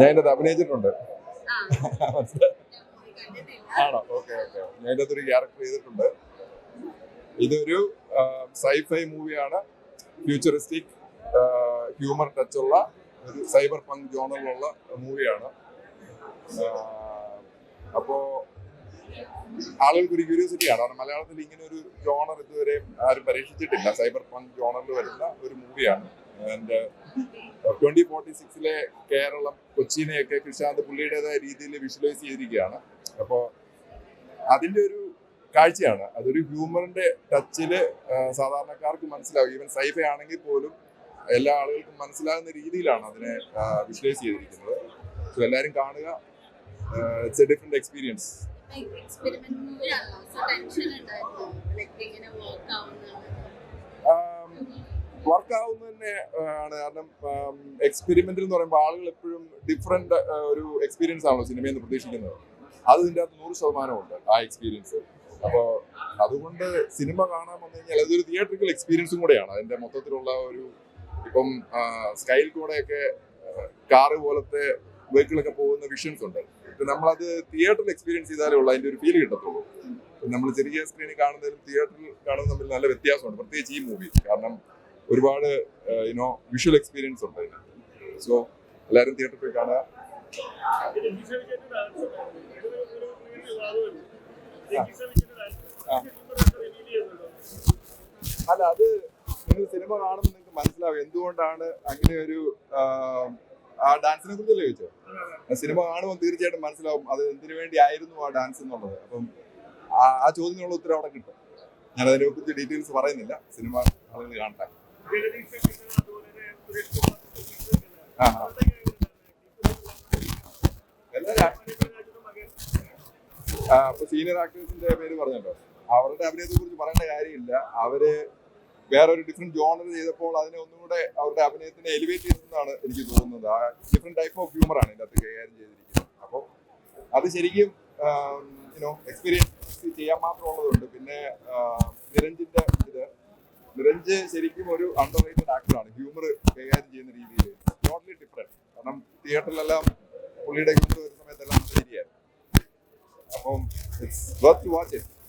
ഞാൻ ഇതിനകത്ത് അഭിനയിച്ചിട്ടുണ്ട്. ആണോ? Okay okay. ഞാൻ ഇതിനകത്ത് ഒരു ക്യാരക്ടർ ചെയ്തിട്ടുണ്ട്. ഇതൊരു സൈഫൈ മൂവിയാണ്. ഫ്യൂച്ചറിസ്റ്റിക് ഹ്യൂമർ ടച്ചുള്ള ഒരു സൈബർ പങ്ക് ജോണറിലുള്ള മൂവിയാണ്. അപ്പോ ആളുകൾക്ക് ഒരു ക്യൂരിയോസിറ്റിയാണ്. കാരണം മലയാളത്തിൽ ഇങ്ങനെ ഒരു ജോണർ ഇതുവരെ ആരും പരീക്ഷിച്ചിട്ടില്ല. സൈബർ പങ്ക് ജോണറിൽ വരുന്ന ഒരു മൂവിയാണ്. ആൻഡ് 2046 കേരളം, കൊച്ചിനെയൊക്കെ കൃഷാന്ത് പുള്ളിയുടേതായ രീതിയിൽ വിഷ്വലൈസ് ചെയ്തിരിക്കുകയാണ്. അപ്പോൾ അതിൻ്റെ ഒരു കാഴ്ചയാണ്. അതൊരു ഹ്യൂമറിന്റെ ടച്ചില് സാധാരണക്കാർക്ക് മനസ്സിലാവും. ഈവൻ സൈഫൈ ആണെങ്കിൽ പോലും എല്ലാ ആളുകൾക്കും മനസ്സിലാകുന്ന രീതിയിലാണ് അതിനെ വിഷ്വലൈസ് ചെയ്തിരിക്കുന്നത്. സോ എല്ലാവരും കാണുക. It's A different experience. Work ആവുന്ന തന്നെ ആണ്. കാരണം എക്സ്പെരിമെന്റിൽ എന്ന് പറയുമ്പോൾ ആളുകൾ എപ്പോഴും ഡിഫറെന്റ് ഒരു എക്സ്പീരിയൻസ് ആണല്ലോ സിനിമയിൽ നിന്ന് പ്രതീക്ഷിക്കുന്നത്. അത് ഇതിൻ്റെ അകത്ത് 100% ഉണ്ട് ആ എക്സ്പീരിയൻസ്. അപ്പോൾ അതുകൊണ്ട് സിനിമ കാണാൻ വന്നു കഴിഞ്ഞാൽ അതൊരു തിയേറ്ററിക്കൽ എക്സ്പീരിയൻസും കൂടെയാണ്. അതിന്റെ മൊത്തത്തിലുള്ള ഒരു ഇപ്പം സ്കൈൽ കൂടെയൊക്കെ കാറ് പോലത്തെ വെഹിക്കിളൊക്കെ പോകുന്ന വിഷൻസ് ഉണ്ട്. നമ്മളത് തിയേറ്ററിൽ എക്സ്പീരിയൻസ് ചെയ്താലേ ഉള്ളൂ അതിന്റെ ഒരു ഫീൽ കിട്ടത്തുള്ളൂ. നമ്മൾ ചെറിയ സ്ക്രീനിൽ കാണുന്നതിലും തിയേറ്ററിൽ കാണുന്നതും തമ്മിൽ നല്ല വ്യത്യാസമുണ്ട്, പ്രത്യേകിച്ച് ഈ മൂവി. കാരണം ഒരുപാട് വിഷ്വൽ എക്സ്പീരിയൻസ് ഉണ്ട് അതിന്. സോ എല്ലാവരും തിയേറ്ററിൽ പോയി കാണുക. അല്ല, അത് നിങ്ങൾ സിനിമ കാണുമ്പോൾ നിങ്ങൾക്ക് മനസ്സിലാവും എന്തുകൊണ്ടാണ് അങ്ങനെ ഒരു ആ ഡാൻസിനെ കുറിച്ചല്ലേ ചോദിച്ചോ. സിനിമ കാണുമ്പോൾ തീർച്ചയായിട്ടും മനസ്സിലാവും അത് എന്തിനു വേണ്ടി ആയിരുന്നു ആ ഡാൻസ് എന്നുള്ളത്. അപ്പം ആ ചോദ്യത്തിനുള്ള ഉത്തരം അവിടെ കിട്ടും. ഞാൻ അതിനെ കുറിച്ച് ഡീറ്റെയിൽസ് പറയുന്നില്ല. സിനിമ ആളുകൾ കാണട്ടെ. അപ്പൊ സീനിയർ ആക്ടേഴ്സിന്റെ പേര് പറഞ്ഞല്ലോ. അവരുടെ അഭിനയത്തെ കുറിച്ച് പറയേണ്ട കാര്യമില്ല. അവര് വേറൊരു ഡിഫറെന്റ് ജോണർ ചെയ്തപ്പോൾ അതിനെ ഒന്നും കൂടെ അവരുടെ അഭിനയത്തിനെ എലിവേറ്റ് ചെയ്തെന്നാണ് എനിക്ക് തോന്നുന്നത്. ആ ഡിഫറെന്റ് ടൈപ്പ് ഓഫ് ഹ്യൂമറാണ് ഇതിനകത്ത് കൈകാര്യം ചെയ്തിരിക്കുന്നത്. അപ്പോൾ അത് ശരിക്കും എക്സ്പീരിയൻസ് ചെയ്യാൻ മാത്രമുള്ളതുണ്ട്. പിന്നെ നിരഞ്ജ് ശരിക്കും ഒരു അണ്ടർ റേറ്റഡ് ആക്ടറാണ്. ഹ്യൂമർ കൈകാര്യം ചെയ്യുന്ന രീതിയിൽ ടോട്ടലി ഡിഫറെന്റ്. കാരണം തിയേറ്ററിലെല്ലാം പുള്ളിയുടെ ഹ്യൂമർ വരുന്ന സമയത്തെല്ലാം നല്ല രീതിയായിരുന്നു. അപ്പം it's worth to watch it.